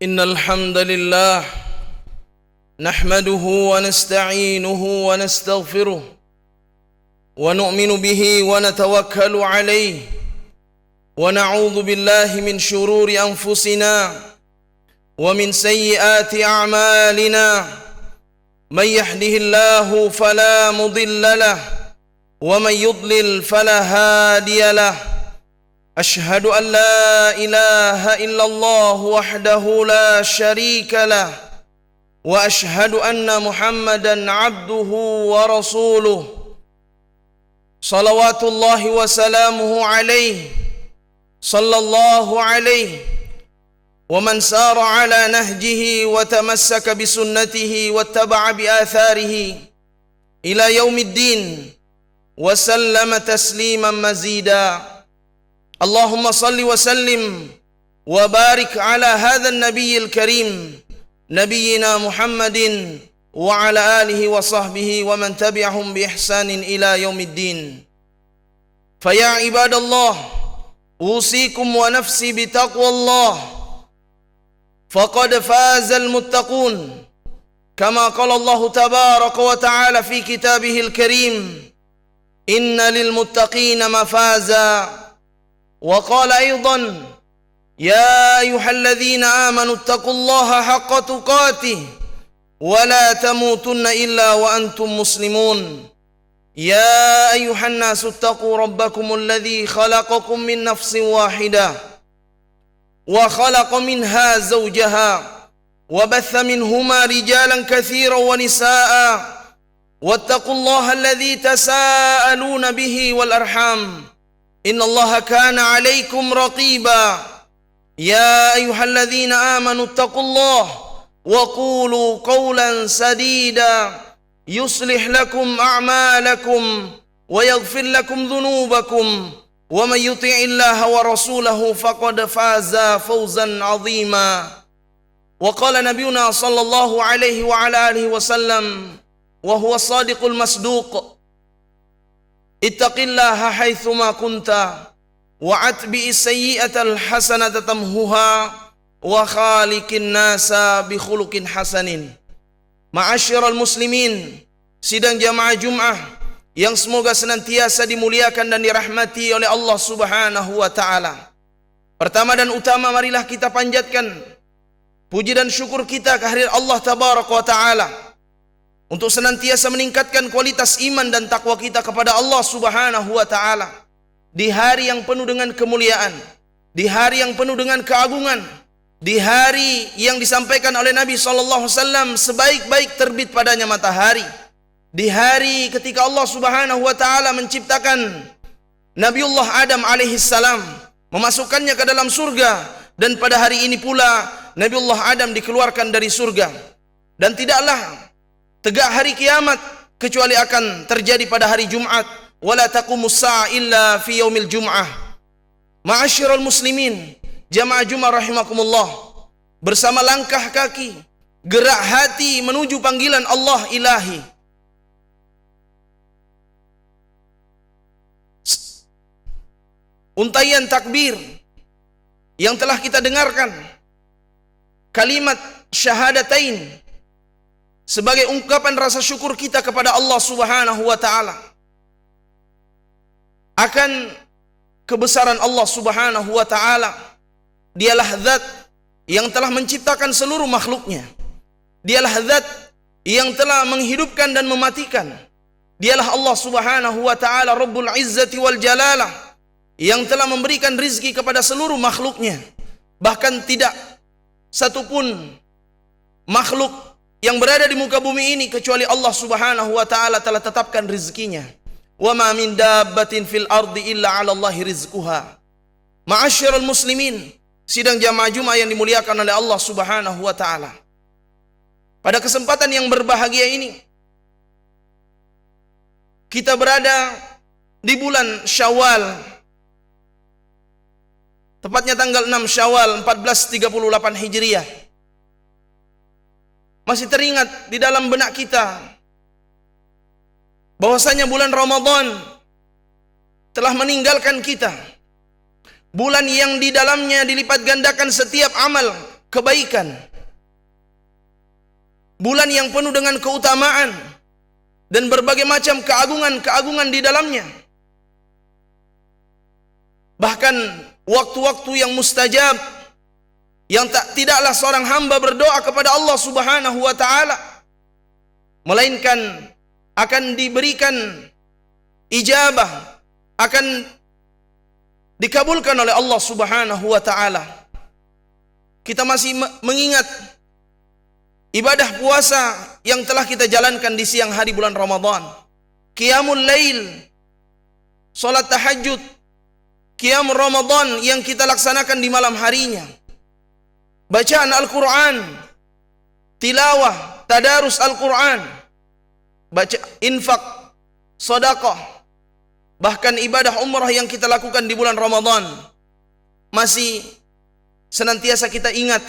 إن الحمد لله نحمده ونستعينه ونستغفره ونؤمن به ونتوكل عليه ونعوذ بالله من شرور أنفسنا ومن سيئات أعمالنا من يهده الله فلا مضل له ومن يضلل فلا هادي له أشهد أن لا إله إلا الله وحده لا شريك له وأشهد أن محمدا عبده ورسوله صلوات الله وسلامه عليه صلى الله عليه ومن سار على نهجه وتمسك بسنته واتبع بآثاره إلى يوم الدين وسلم تسليما مزيدا. اللهم صل وسلم وبارك على هذا النبي الكريم نبينا محمد وعلى آله وصحبه ومن تبعهم بإحسان إلى يوم الدين. فيا عباد الله أوصيكم ونفسي بتقوى الله فقد فاز المتقون كما قال الله تبارك وتعالى في كتابه الكريم إن للمتقين مفازا. وقال أيضا يا أيها الذين آمنوا اتقوا الله حق تقاته ولا تموتن إلا وأنتم مسلمون. يا أيها الناس اتقوا ربكم الذي خلقكم من نفس واحدة وخلق منها زوجها وبث منهما رجالا كثيرا ونساء واتقوا الله الذي تساءلون به والأرحام إن الله كان عليكم رقيبا. يا أيها الذين آمنوا اتقوا الله وقولوا قولا سديدا يصلح لكم أعمالكم ويغفر لكم ذنوبكم ومن يطع الله ورسوله فقد فاز فوزا عظيما. وقال نبينا صلى الله عليه وعلى آله وسلم وهو الصادق المصدوق اتق الله حيثما كنت وأتبع السيئة الحسنة تمحها وخالق الناس بخلق حسن. Ma'asyiral muslimin, sidang jamaah Jumat yang semoga senantiasa dimuliakan dan dirahmati oleh Allah Subhanahu wa taala. Pertama dan utama marilah kita panjatkan puji dan syukur kita kehadirat Allah Tabaraka wa taala untuk senantiasa meningkatkan kualitas iman dan takwa kita kepada Allah Subhanahu wa taala di hari yang penuh dengan kemuliaan, di hari yang penuh dengan keagungan, di hari yang disampaikan oleh Nabi SAW sebaik-baik terbit padanya matahari, di hari ketika Allah Subhanahu wa taala menciptakan Nabiullah Adam alaihissalam, memasukkannya ke dalam surga, dan pada hari ini pula Nabiullah Adam dikeluarkan dari surga. Dan tidaklah tegak hari kiamat kecuali akan terjadi pada hari Jumat. Wala taqumus sa'a illa fi yaumil Jum'ah. Ma'asyiral muslimin, jamaah Jumat rahimakumullah, bersama langkah kaki, gerak hati menuju panggilan Allah ilahi, untaian takbir yang telah kita dengarkan, kalimat syahadatain sebagai ungkapan rasa syukur kita kepada Allah Subhanahu wa taala akan kebesaran Allah Subhanahu wa taala. Dialah zat yang telah menciptakan seluruh makhluknya. Dialah zat yang telah menghidupkan dan mematikan. Dialah Allah Subhanahu wa taala Rabbul Izzati wal Jalalah yang telah memberikan rizki kepada seluruh makhluknya. Bahkan tidak satupun makhluk yang berada di muka bumi ini kecuali Allah Subhanahu wa taala telah tetapkan rizkinya. Wa ma min dabbatin fil ardi illa 'ala Allahi rizquha. Ma'asyiral muslimin, sidang jamaah Jumat yang dimuliakan oleh Allah Subhanahu wa taala. Pada kesempatan yang berbahagia ini kita berada di bulan Syawal, tepatnya tanggal 6 Syawal 1438 Hijriah. Masih teringat di dalam benak kita bahwasanya bulan Ramadan telah meninggalkan kita. Bulan yang di dalamnya dilipat gandakan setiap amal kebaikan, bulan yang penuh dengan keutamaan dan berbagai macam keagungan-keagungan di dalamnya. Bahkan waktu-waktu yang mustajab, yang tidaklah seorang hamba berdoa kepada Allah Subhanahu wa taala melainkan akan diberikan ijabah, akan dikabulkan oleh Allah Subhanahu wa taala. Kita masih mengingat ibadah puasa yang telah kita jalankan di siang hari bulan Ramadan. Qiyamul lail, salat tahajud, qiyam Ramadan yang kita laksanakan di malam harinya. Bacaan Al-Quran, tilawah, tadarus Al-Quran, baca, infak, sedekah, bahkan ibadah umrah yang kita lakukan di bulan Ramadan masih senantiasa kita ingat.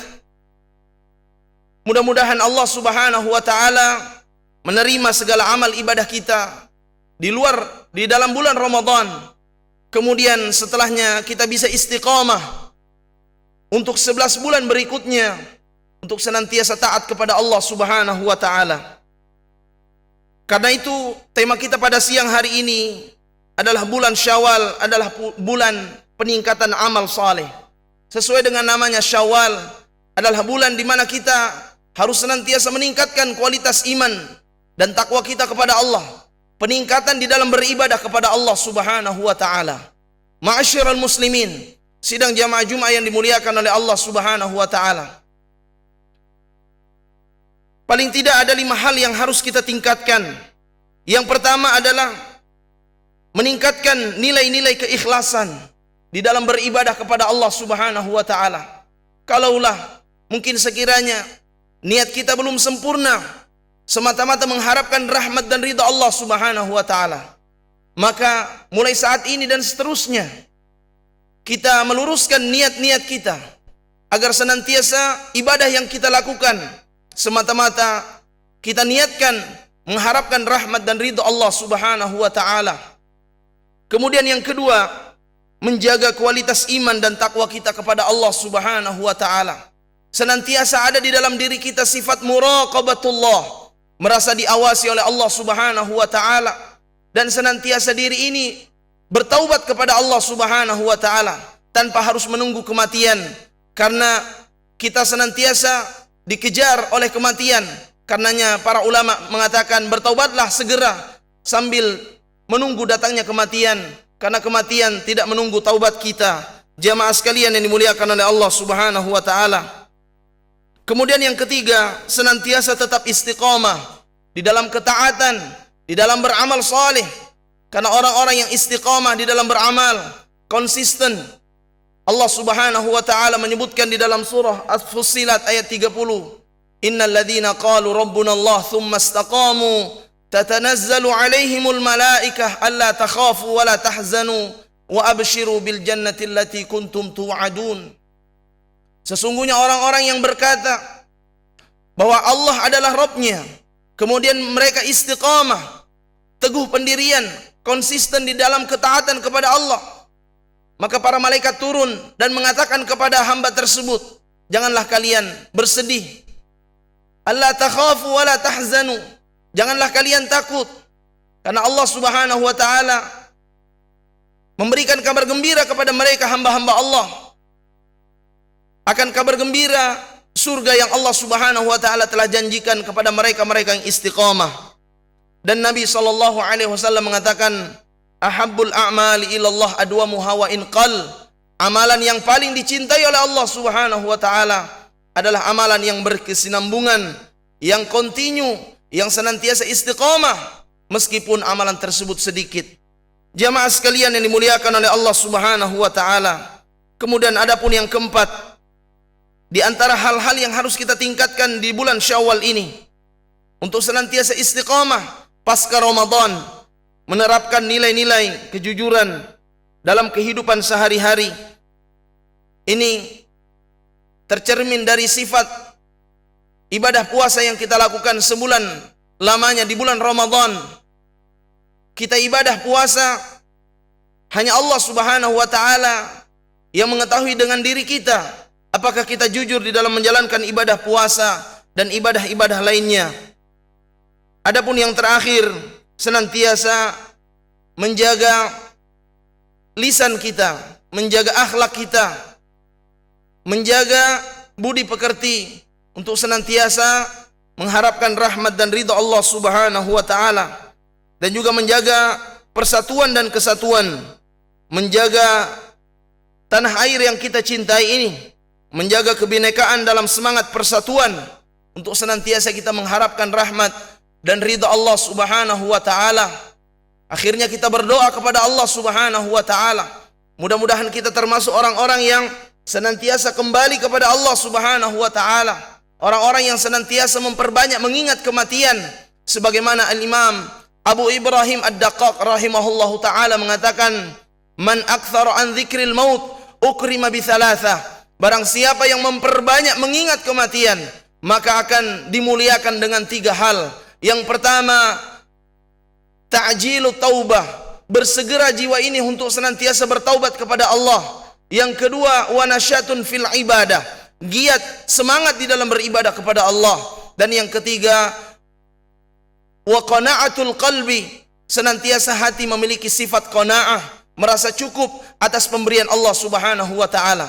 Mudah-mudahan Allah Subhanahu wa taala menerima segala amal ibadah kita di dalam bulan Ramadan. Kemudian setelahnya kita bisa istiqamah untuk 11 bulan berikutnya untuk senantiasa taat kepada Allah Subhanahu wa taala. Karena itu tema kita pada siang hari ini adalah bulan Syawal, adalah bulan peningkatan amal saleh. Sesuai dengan namanya, Syawal adalah bulan di mana kita harus senantiasa meningkatkan kualitas iman dan takwa kita kepada Allah. Peningkatan di dalam beribadah kepada Allah Subhanahu wa taala. Ma'asyiral muslimin, sidang jamaah Jumat yang dimuliakan oleh Allah Subhanahu wa taala. Paling tidak ada 5 hal yang harus kita tingkatkan. Yang pertama adalah meningkatkan nilai-nilai keikhlasan di dalam beribadah kepada Allah Subhanahu wa taala. Kalaulah mungkin sekiranya niat kita belum sempurna, semata-mata mengharapkan rahmat dan ridha Allah Subhanahu wa taala, maka mulai saat ini dan seterusnya kita meluruskan niat-niat kita agar senantiasa ibadah yang kita lakukan semata-mata kita niatkan mengharapkan rahmat dan ridha Allah Subhanahu wa taala. Kemudian yang kedua, menjaga kualitas iman dan takwa kita kepada Allah Subhanahu wa taala. Senantiasa ada di dalam diri kita sifat muraqabatullah, merasa diawasi oleh Allah Subhanahu wa taala, dan senantiasa diri ini bertaubat kepada Allah Subhanahu wa taala tanpa harus menunggu kematian, karena kita senantiasa dikejar oleh kematian. Karenanya para ulama mengatakan bertaubatlah segera sambil menunggu datangnya kematian, karena kematian tidak menunggu taubat kita. Jamaah sekalian yang dimuliakan oleh Allah Subhanahu wa taala. Kemudian yang ketiga, senantiasa tetap istiqamah di dalam ketaatan, di dalam beramal saleh. Karena orang-orang yang istiqamah di dalam beramal, konsisten, Allah Subhanahu wa taala menyebutkan di dalam surah As-Fussilat ayat 30, innal ladzina qalu rabbuna Allah tsumma istaqamu tatanazzalu alaihimul malaikah alla takhafu wa la tahzanu wa abshiru bil jannati allati kuntum tu'adun. Sesungguhnya orang-orang yang berkata bahwa Allah adalah Rabbnya, kemudian mereka istiqamah, teguh pendirian, konsisten di dalam ketaatan kepada Allah, maka para malaikat turun dan mengatakan kepada hamba tersebut, janganlah kalian bersedih, alla takhafu wa la tahzanu, janganlah kalian takut, karena Allah Subhanahu wa taala memberikan kabar gembira kepada mereka hamba-hamba Allah akan kabar gembira surga yang Allah Subhanahu wa taala telah janjikan kepada mereka-mereka yang istiqamah. Dan Nabi SAW mengatakan, ahabbul a'mali ilallah adwamuha wa in qal. Amalan yang paling dicintai oleh Allah Subhanahu wa taala adalah amalan yang berkesinambungan, yang kontinu, yang senantiasa istiqamah meskipun amalan tersebut sedikit. Jamaah sekalian yang dimuliakan oleh Allah Subhanahu wa taala. Kemudian adapun yang keempat, di antara hal-hal yang harus kita tingkatkan di bulan Syawal ini untuk senantiasa istiqamah pasca Ramadan, menerapkan nilai-nilai kejujuran dalam kehidupan sehari-hari. Ini tercermin dari sifat ibadah puasa yang kita lakukan sebulan lamanya di bulan Ramadan. Kita ibadah puasa, hanya Allah Subhanahu wa taala yang mengetahui dengan diri kita Apakah kita jujur di dalam menjalankan ibadah puasa dan ibadah-ibadah lainnya? Adapun yang terakhir, senantiasa menjaga lisan kita, menjaga akhlak kita, menjaga budi pekerti untuk senantiasa mengharapkan rahmat dan ridha Allah Subhanahu wa taala, dan juga menjaga persatuan dan kesatuan, menjaga tanah air yang kita cintai ini, menjaga kebinekaan dalam semangat persatuan untuk senantiasa kita mengharapkan rahmat dan ridha Allah Subhanahu wa taala. Akhirnya kita berdoa kepada Allah Subhanahu wa taala, mudah-mudahan kita termasuk orang-orang yang senantiasa kembali kepada Allah Subhanahu wa taala, orang-orang yang senantiasa memperbanyak mengingat kematian, sebagaimana Al-Imam Abu Ibrahim Ad-Daqqaq rahimahullahu taala mengatakan, man aktsara an dzikril maut ukrima bi thalathah. Barang siapa yang memperbanyak mengingat kematian, maka akan dimuliakan dengan 3 hal. Yang pertama, ta'jilu taubah, bersegera jiwa ini untuk senantiasa bertaubat kepada Allah. Yang kedua, wa nasyatun fil ibadah, giat semangat di dalam beribadah kepada Allah. Dan yang ketiga, wa qana'atul qalbi, senantiasa hati memiliki sifat qanaah, merasa cukup atas pemberian Allah Subhanahu wa taala.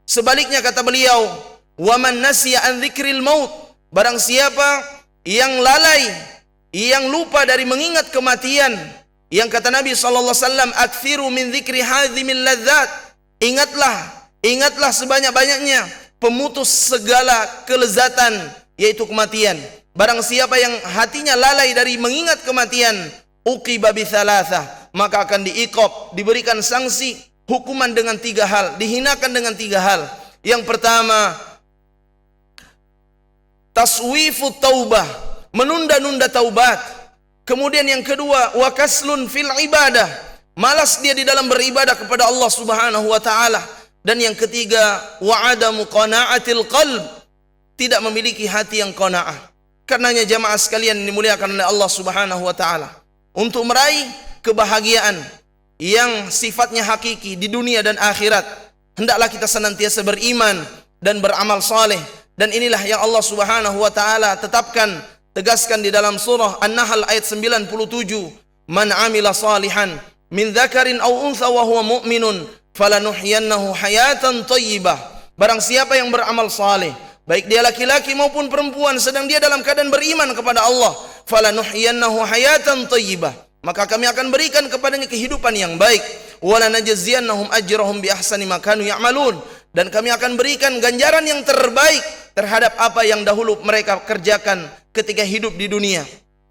Sebaliknya kata beliau, wa man nasiya an dzikril maut, barang siapa yang lalai, yang lupa dari mengingat kematian, yang kata Nabi sallallahu alaihi wasallam, aktsiru min dzikri hadzimil ladzat, ingatlah sebanyak-banyaknya pemutus segala kelezatan, yaitu kematian. Barang siapa yang hatinya lalai dari mengingat kematian, uqiba bi thalathah, maka akan diiqab, diberikan sanksi, hukuman dengan 3 hal, dihinakan dengan 3 hal. Yang pertama, taswifut taubah, menunda-nunda taubat. Kemudian yang kedua, wa kaslun fil ibadah, malas dia di dalam beribadah kepada Allah Subhanahu wa taala. Dan yang ketiga, wa adamu qana'atil qalb, tidak memiliki hati yang qanaah. Karenanya jamaah sekalian dimuliakan oleh Allah Subhanahu wa taala, untuk meraih kebahagiaan yang sifatnya hakiki di dunia dan akhirat, hendaklah kita senantiasa beriman dan beramal saleh. Dan inilah yang Allah Subhanahu wa taala tetapkan, tegaskan di dalam surah An-Nahl ayat 97, man amila salihan min dzakarin aw untha wa huwa mu'minun falanuhyiyannahu hayatan thayyibah. Barang siapa yang beramal saleh, baik dia laki-laki maupun perempuan, sedang dia dalam keadaan beriman kepada Allah, falanuhyiyannahu hayatan thayyibah, maka kami akan berikan kepadanya kehidupan yang baik. Wala najziyannahum ajrahum bi ahsani ma kanu ya'malun, dan kami akan berikan ganjaran yang terbaik terhadap apa yang dahulu mereka kerjakan ketika hidup di dunia.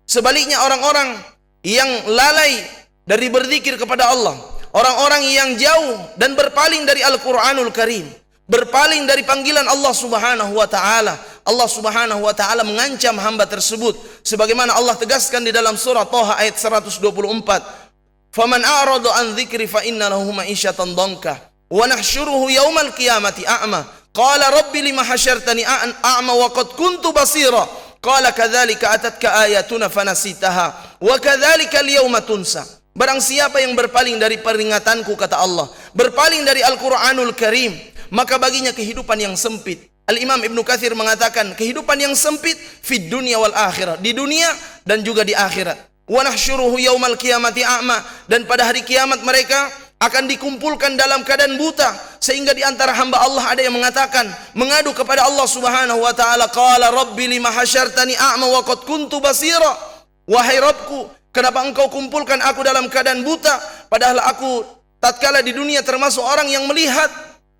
Sebaliknya orang-orang yang lalai dari berzikir kepada Allah, orang-orang yang jauh dan berpaling dari Al-Qur'anul Karim, berpaling dari panggilan Allah Subhanahu wa taala, Allah Subhanahu wa taala mengancam hamba tersebut sebagaimana Allah tegaskan di dalam surah Thaha ayat 124, faman a'rada an dzikri fa inna lahu ma'isyatan dhanka wa nahsyuruhu yaumal qiyamati a'ma qala rabbi lima hasyartani a'ma wa qad kuntu basira qala kadzalika atatka ayatuna fanasitaha wa kadzalika al-yauma tunsa. Barang siapa yang berpaling dari peringatanku, kata Allah, berpaling dari Al-Qur'anul Karim, maka baginya kehidupan yang sempit. Al-Imam Ibnu Katsir mengatakan kehidupan yang sempit fid dunya wal akhirah, di dunia dan juga di akhirat. Wa nahsyuruhu yaumal qiyamati a'ma, dan pada hari kiamat mereka akan dikumpulkan dalam keadaan buta, sehingga di antara hamba Allah ada yang mengatakan, mengadu kepada Allah Subhanahu wa taala, qala rabbi lima hasyartani a'ma wa qad kuntu basira, wahai Rabbku, kenapa engkau kumpulkan aku dalam keadaan buta, padahal aku tatkala di dunia termasuk orang yang melihat,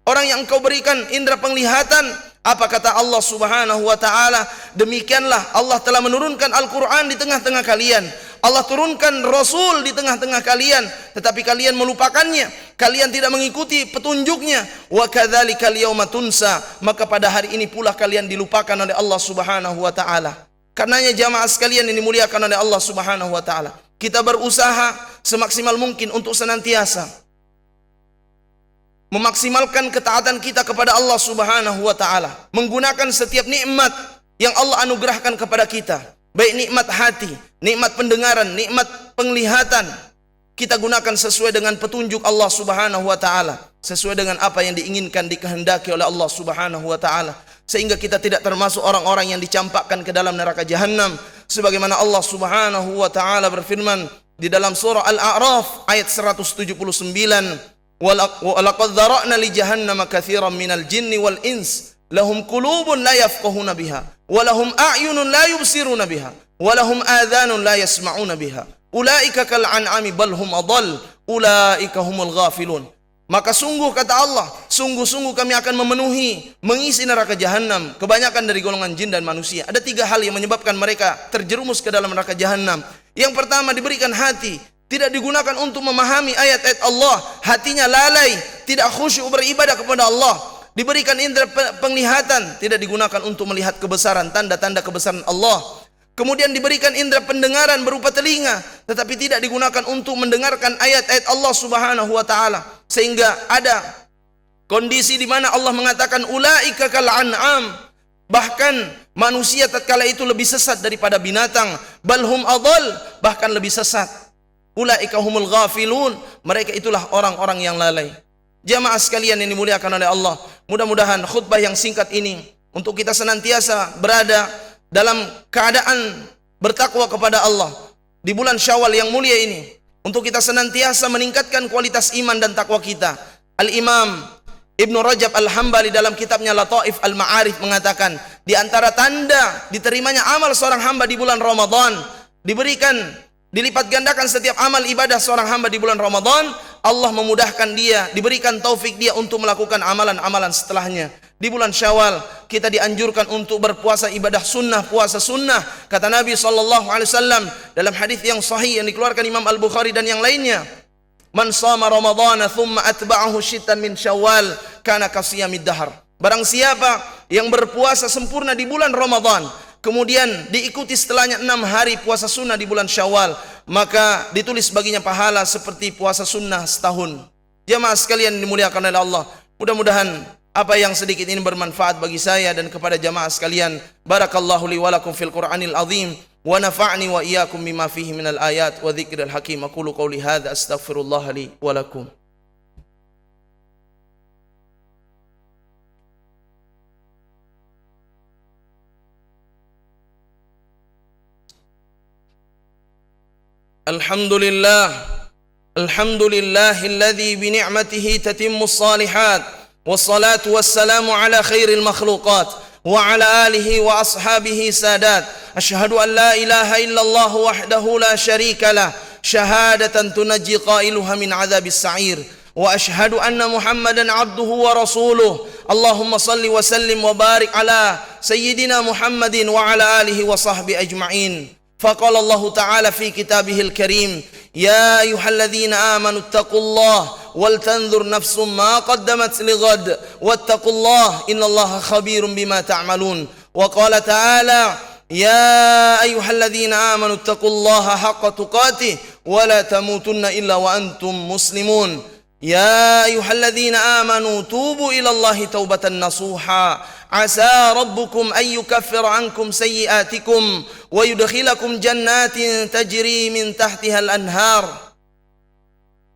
orang yang engkau berikan indera penglihatan. Apa kata Allah Subhanahu wa taala? Demikianlah Allah telah menurunkan Al-Qur'an di tengah-tengah kalian, Allah turunkan Rasul di tengah-tengah kalian, tetapi kalian melupakannya, kalian tidak mengikuti petunjuknya. Wa kadzalikal yauma tunsa, maka pada hari ini pula kalian dilupakan oleh Allah Subhanahu wa taala. Karenanya jamaah sekalian yang dimuliakan oleh Allah Subhanahu wa taala, kita berusaha semaksimal mungkin untuk senantiasa memaksimalkan ketaatan kita kepada Allah Subhanahu wa taala, menggunakan setiap nikmat yang Allah anugerahkan kepada kita, baik nikmat hati, nikmat pendengaran, nikmat penglihatan, kita gunakan sesuai dengan petunjuk Allah Subhanahu wa taala. sesuai dengan apa yang diinginkan, dikehendaki oleh Allah Subhanahu wa taala, sehingga kita tidak termasuk orang-orang yang dicampakkan ke dalam neraka jahanam, sebagaimana Allah Subhanahu wa taala berfirman di dalam surah Al-A'raf ayat 179, wa laqad dzara'na li jahannama katsiran minal jinni wal ins lahum qulubun la yafqahuna biha wa lahum a'yunun la yubsiruna biha wa lahum adhanun la yasma'una biha ulaika kal an'ami bal hum adall ulaika humul ghafilun. Maka sungguh, kata Allah, sungguh-sungguh kami akan mengisi neraka jahanam kebanyakan dari golongan jin dan manusia. Ada 3 hal yang menyebabkan mereka terjerumus ke dalam neraka jahanam. Yang pertama, diberikan hati, tidak digunakan untuk memahami ayat-ayat Allah, hatinya lalai, tidak khusyuk beribadah kepada Allah. Diberikan indera penglihatan, tidak digunakan untuk melihat kebesaran, tanda-tanda kebesaran Allah. Kemudian diberikan indera pendengaran berupa telinga, tetapi tidak digunakan untuk mendengarkan ayat-ayat Allah Subhanahu wa taala. Sehingga ada kondisi di mana Allah mengatakan ulaika kal an'am, bahkan manusia tatkala itu lebih sesat daripada binatang, bal hum adall, bahkan lebih sesat. Ulaika humul ghafilun, mereka itulah orang-orang yang lalai. Jamaah sekalian yang dimuliakan oleh Allah, mudah-mudahan khutbah yang singkat ini untuk kita senantiasa berada dalam keadaan bertakwa kepada Allah di bulan Syawal yang mulia ini, untuk kita senantiasa meningkatkan kualitas iman dan takwa kita. Al-Imam Ibnu Rajab Al-Hambali dalam kitabnya Lataif Al-Ma'arif mengatakan, di antara tanda diterimanya amal seorang hamba di bulan Ramadan, dilipat gandakan setiap amal ibadah seorang hamba di bulan Ramadan, Allah memudahkan dia, diberikan taufik dia untuk melakukan amalan-amalan setelahnya. Di bulan Syawal kita dianjurkan untuk berpuasa ibadah sunnah, puasa sunnah. Kata Nabi SAW dalam hadis yang sahih yang dikeluarkan Imam Al-Bukhari dan yang lainnya, man shama ramadhana thumma atba'ahu syittan min syawal kana kasiyamid dahar. Barang siapa yang berpuasa sempurna di bulan Ramadan, kemudian diikuti setelahnya 6 hari puasa sunnah di bulan Syawal, maka ditulis baginya pahala seperti puasa sunnah setahun. Jamaah sekalian dimuliakan oleh Allah, mudah-mudahan apa yang sedikit ini bermanfaat bagi saya dan kepada jamaah sekalian. Barakallahu li wa lakum fil Qur'anil azim wa nafa'ni wa iyyakum bima fihi minal ayat wa dzikril hakim. Aqulu qawli hadza astaghfirullah li wa lakum. Alhamdulillahilladzi bi ni'matihi tatimmus shalihat. والصلاة والسلام على خير المخلوقات وعلى آله وأصحابه سادات. أشهد أن لا إله إلا الله وحده لا شريك له شهادة تنجي قائلها من عذاب السعير وأشهد أن محمدا عبده ورسوله. اللهم صل وسلم وبارك على سيدنا محمد وعلى آله وصحبه أجمعين. فقال الله تعالى في كتابه الكريم يا أيها الذين آمنوا اتقوا الله ولتنظر نفس ما قدمت لغد واتقوا الله إن الله خبير بما تعملون. وقال تعالى يا أيها الذين آمنوا اتقوا الله حق تقاته ولا تموتن إلا وأنتم مسلمون. يا أيها الذين آمنوا توبوا إلى الله توبة نصوحا عسى ربكم أن يكفر عنكم سيئاتكم ويدخلكم جنات تجري من تحتها الأنهار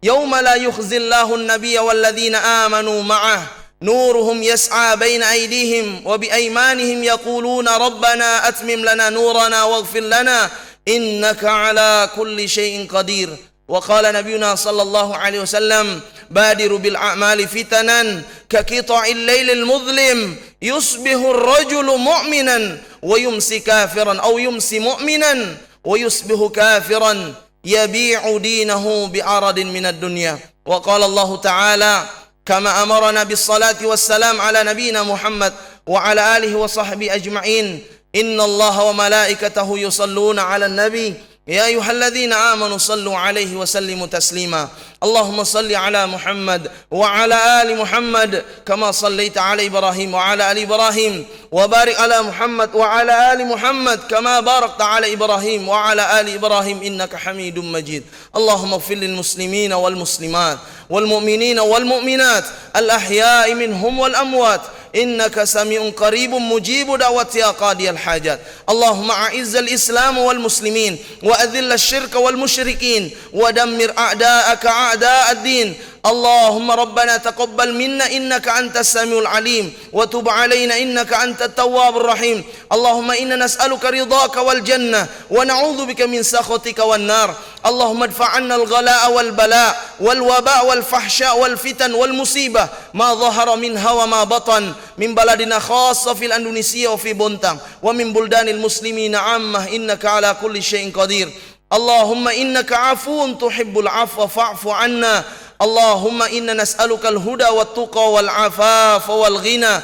يوم لا يخزي الله النبي والذين آمنوا معه نورهم يسعى بين أيديهم وبأيمانهم يقولون ربنا أتمم لنا نورنا واغفر لنا إنك على كل شيء قدير. وقال نبينا صلى الله عليه وسلم بادروا بالأعمال فتنا كقطع الليل المظلم يصبح الرجل مؤمنا ويمسي كافرا أو يمسي مؤمنا ويصبح كافرا يبيع دينه بعرض من الدنيا. وقال الله تعالى كما أمرنا بالصلاة والسلام على نبينا محمد وعلى آله وصحبه أجمعين إن الله وملائكته يصلون على النبي يا أيها الذين آمنوا صلوا عليه وسلموا تسليما. اللهم صل على محمد وعلى آل محمد كما صليت على إبراهيم وعلى آل إبراهيم وبارك على محمد وعلى آل محمد كما باركت على إبراهيم وعلى آل إبراهيم إنك حميد مجيد. اللهم اغفر للمسلمين والمسلمات والمؤمنين والمؤمنات الأحياء منهم والأموات إنك سميع قريب مجيب دعوة يا قاضي الحاجات. اللهم أعز الإسلام والمسلمين وأذل الشرك والمشركين ودمر أعداءك أعداء الدين. اللهم ربنا تقبل منا إنك أنت السميع العليم وتب علينا إنك أنت التواب الرحيم. اللهم إنا نسألك رضاك والجنة ونعوذ بك من سخطك والنار. اللهم ادفع عنا الغلاء والبلاء والوباء والفحشاء والفتن والمصيبة ما ظهر منها وما بطن من بلدنا خاصة في الأندونيسيا وفي بونتان ومن بلدان المسلمين عامة إنك على كل شيء قدير. اللهم إنك عفو تحب العفو فاعف عنا. اللهم إنا نسألك الهدى والتقى والعفاف والغنى.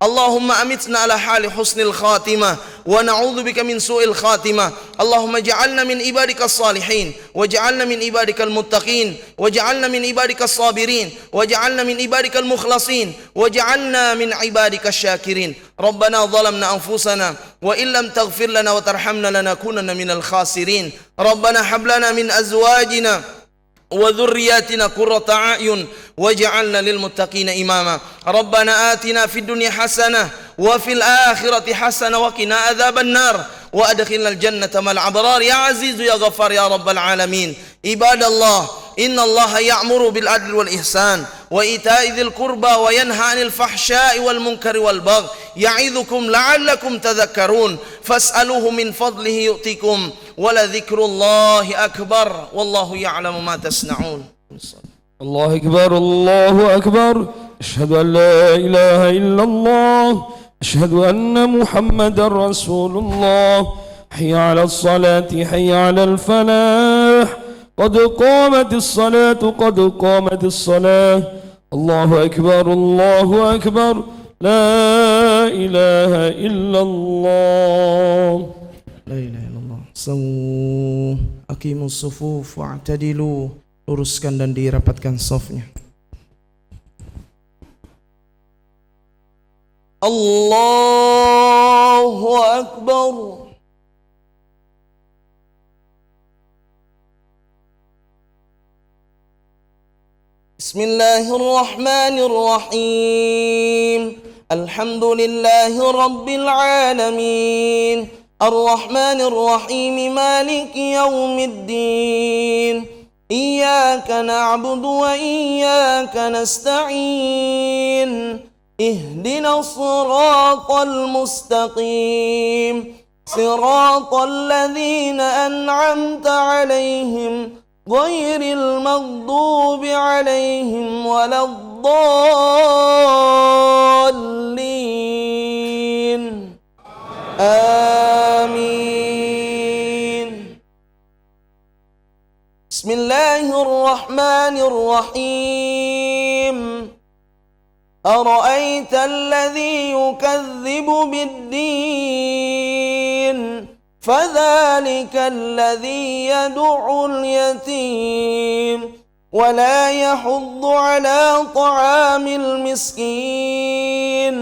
اللهم أمتنا على حال حسن الخاتمة ونعوذ بك من سوء الخاتمة. اللهم اجعلنا من عبادك الصالحين واجعلنا من عبادك المتقين واجعلنا من عبادك الصابرين واجعلنا من عبادك المخلصين واجعلنا من عبادك الشاكرين. ربنا ظلمنا أنفسنا وإن لم تغفر لنا وترحمنا لنكونن من الخاسرين. ربنا هب لنا من أزواجنا وذرياتنا قرة أعين واجعلنا للمتقين إماما. ربنا آتنا في الدنيا حسنة وفي الآخرة حسنة وقنا عذاب النار وأدخلنا الجنة مع الأبرار يا عزيز يا غفار يا رب العالمين. عباد الله إن الله يأمر بالعدل والإحسان وإيتاء ذي القربى وينهى عن الفحشاء والمنكر والبغي يعظكم لعلكم تذكرون. فاسألوه من فضله يؤتكم ولذكر الله أكبر والله يعلم ما تصنعون. الله أكبر الله أكبر. أشهد أن لا إله إلا الله أشهد أن محمد رسول الله. حي على الصلاة حي على الفلاح قد قامت الصلاة قد قامت الصلاة. الله أكبر الله أكبر. لا إله إلا الله. لا إله إلا الله. Aqimus sufuf wa'tadilu. Luruskan dan dirapatkan safnya. Allahu Akbar. Bismillahir Rahmanir Rahim. Alhamdulillahi Rabbil Alamin. Ar-Rahmanir Rahim Maliki Yawmiddin. إياك نعبد وإياك نستعين اهدنا الصراط المستقيم صراط الذين أنعمت عليهم غير المغضوب عليهم ولا الضالين آمين. بسم الله الرحمن الرحيم. أرأيت الذي يكذب بالدين فذلك الذي يدع اليتيم ولا يحض على طعام المسكين